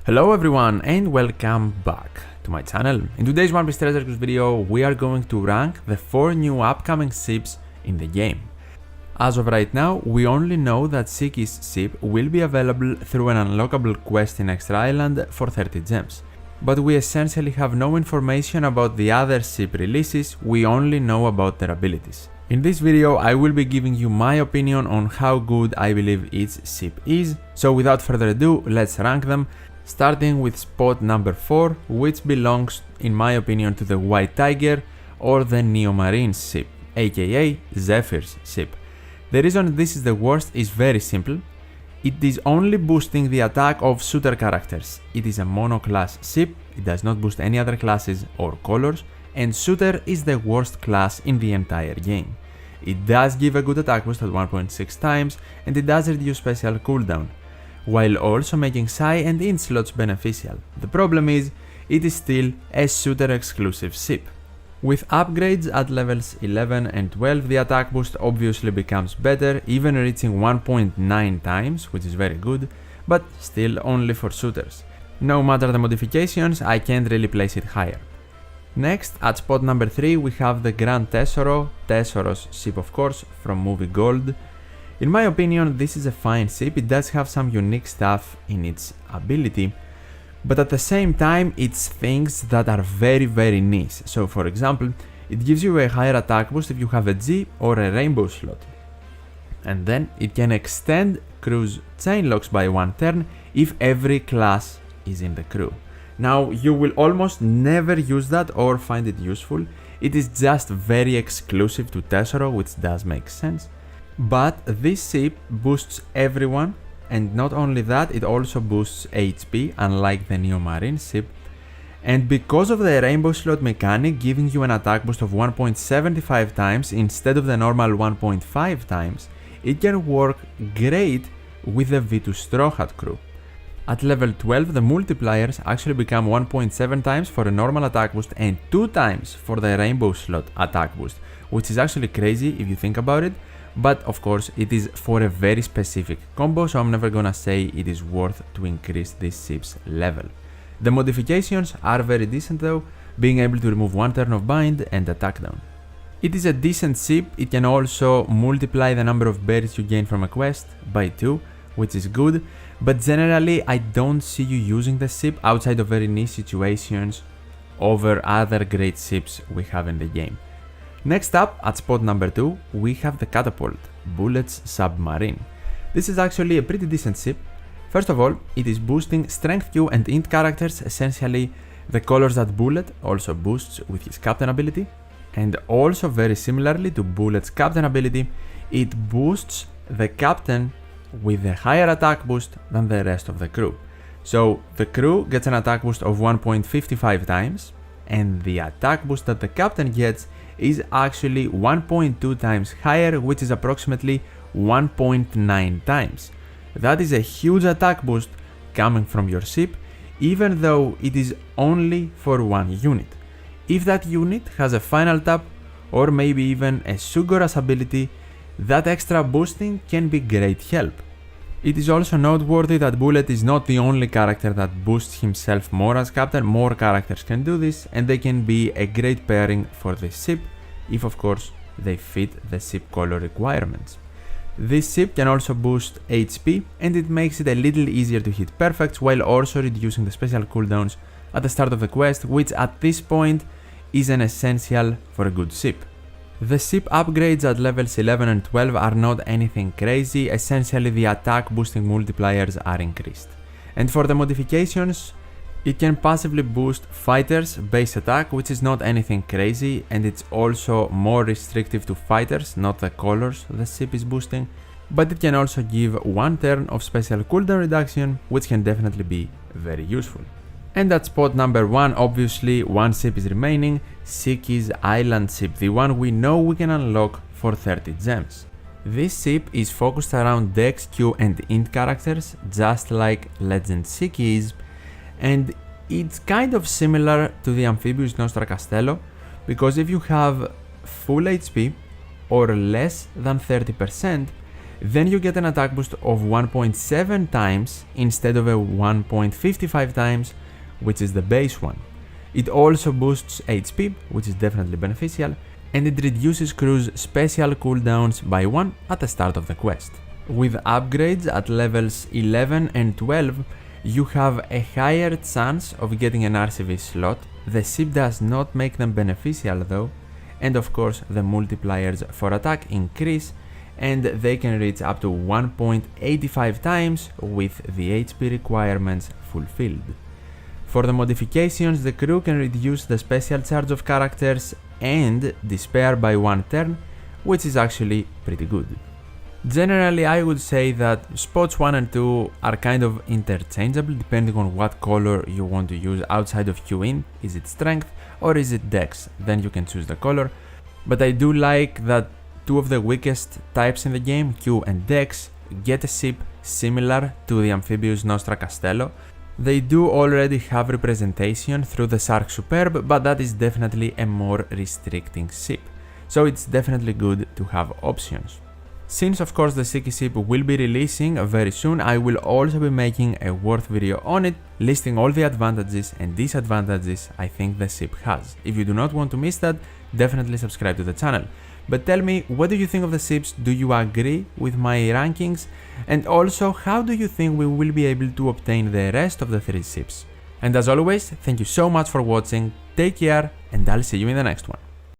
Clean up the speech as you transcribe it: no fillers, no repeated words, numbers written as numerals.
Hello everyone and welcome back to my channel. In today's One Piece Treasure Cruise video, we are going to rank the 4 new upcoming ships in the game. As of right now, we only know that Shiki's ship will be available through an unlockable quest in Extra Island for 30 gems. But we essentially have no information about the other ship releases, we only know about their abilities. In this video, I will be giving you my opinion on how good I believe each ship is, so without further ado, let's rank them. Starting with spot number 4, which belongs, in my opinion, to the White Tiger or the Neo Marine's ship, aka Zephyr's ship. The reason this is the worst is very simple. It is only boosting the attack of shooter characters. It is a mono-class ship, it does not boost any other classes or colors, and shooter is the worst class in the entire game. It does give a good attack boost at 1.6 times, and it does reduce special cooldown, while also making Psi and Int slots beneficial. The problem is, it is still a shooter exclusive ship. With upgrades at levels 11 and 12, the attack boost obviously becomes better, even reaching 1.9 times, which is very good, but still only for shooters. No matter the modifications, I can't really place it higher. Next, at spot number 3, we have the Grand Tesoro, Tesoro's ship of course, from movie Gold. In my opinion, this is a fine ship, it does have some unique stuff in its ability, but at the same time it's things that are very niche. So for example, it gives you a higher attack boost if you have a G or a rainbow slot. And then it can extend crew's chain locks by 1 turn if every class is in the crew. Now you will almost never use that or find it useful, it is just very exclusive to Tesoro, which does make sense. But this ship boosts everyone, and not only that, it also boosts HP, unlike the Neo Marine ship. And because of the rainbow slot mechanic giving you an attack boost of 1.75 times instead of the normal 1.5 times, it can work great with the V2 Straw Hat crew. At level 12, the multipliers actually become 1.7 times for a normal attack boost and 2 times for the rainbow slot attack boost, which is actually crazy if you think about it. But of course it is for a very specific combo, so I'm never gonna say it is worth to increase this ship's level. The modifications are very decent though, being able to remove 1 turn of bind and attack down. It is a decent ship, it can also multiply the number of berries you gain from a quest by 2, which is good, but generally I don't see you using the ship outside of very niche situations over other great ships we have in the game. Next up, at spot number 2, we have the Catapult, Bullet's Submarine. This is actually a pretty decent ship. First of all, it is boosting Strength Q and Int characters, essentially the colors that Bullet also boosts with his Captain ability. And also very similarly to Bullet's Captain ability, it boosts the Captain with a higher attack boost than the rest of the crew. So the crew gets an attack boost of 1.55 times, and the attack boost that the Captain gets is actually 1.2 times higher, which is approximately 1.9 times. That is a huge attack boost coming from your ship, even though it is only for 1 unit. If that unit has a final tap or maybe even a Sugoras ability, that extra boosting can be great help. It is also noteworthy that Bullet is not the only character that boosts himself more as captain, more characters can do this and they can be a great pairing for this ship, if of course they fit the ship color requirements. This ship can also boost HP and it makes it a little easier to hit perfects while also reducing the special cooldowns at the start of the quest, which at this point is an essential for a good ship. The ship upgrades at levels 11 and 12 are not anything crazy, essentially the attack boosting multipliers are increased. And for the modifications, it can passively boost fighters' base attack, which is not anything crazy, and it's also more restrictive to fighters, not the colors the ship is boosting, but it can also give 1 turn of special cooldown reduction, which can definitely be very useful. And at spot number 1, obviously, one ship is remaining, Shiki's Island ship, the one we know we can unlock for 30 gems. This ship is focused around Dex, Q and Int characters, just like Legend Shiki is, and it's kind of similar to the Amphibious Nostra Castello, because if you have full HP or less than 30%, then you get an attack boost of 1.7 times instead of a 1.55 times, which is the base one. It also boosts HP, which is definitely beneficial, and it reduces crew's special cooldowns by 1 at the start of the quest. With upgrades at levels 11 and 12, you have a higher chance of getting an RCV slot. The ship does not make them beneficial though, and of course the multipliers for attack increase, and they can reach up to 1.85 times with the HP requirements fulfilled. For the modifications, the crew can reduce the special charge of characters and despair by 1 turn, which is actually pretty good. Generally, I would say that spots 1 and 2 are kind of interchangeable depending on what color you want to use outside of Q-in. Is it strength or is it dex? Then you can choose the color. But I do like that two of the weakest types in the game, Q and dex, get a ship similar to the amphibious Nostra Castello. They do already have representation through the Shark Superb, but that is definitely a more restricting ship. So it's definitely good to have options. Since of course the Sticky ship will be releasing very soon, I will also be making a worth video on it, listing all the advantages and disadvantages I think the ship has. If you do not want to miss that, definitely subscribe to the channel. But tell me, what do you think of the ships? Do you agree with my rankings? And also, how do you think we will be able to obtain the rest of the 3 ships? And as always, thank you so much for watching, take care, and I'll see you in the next one.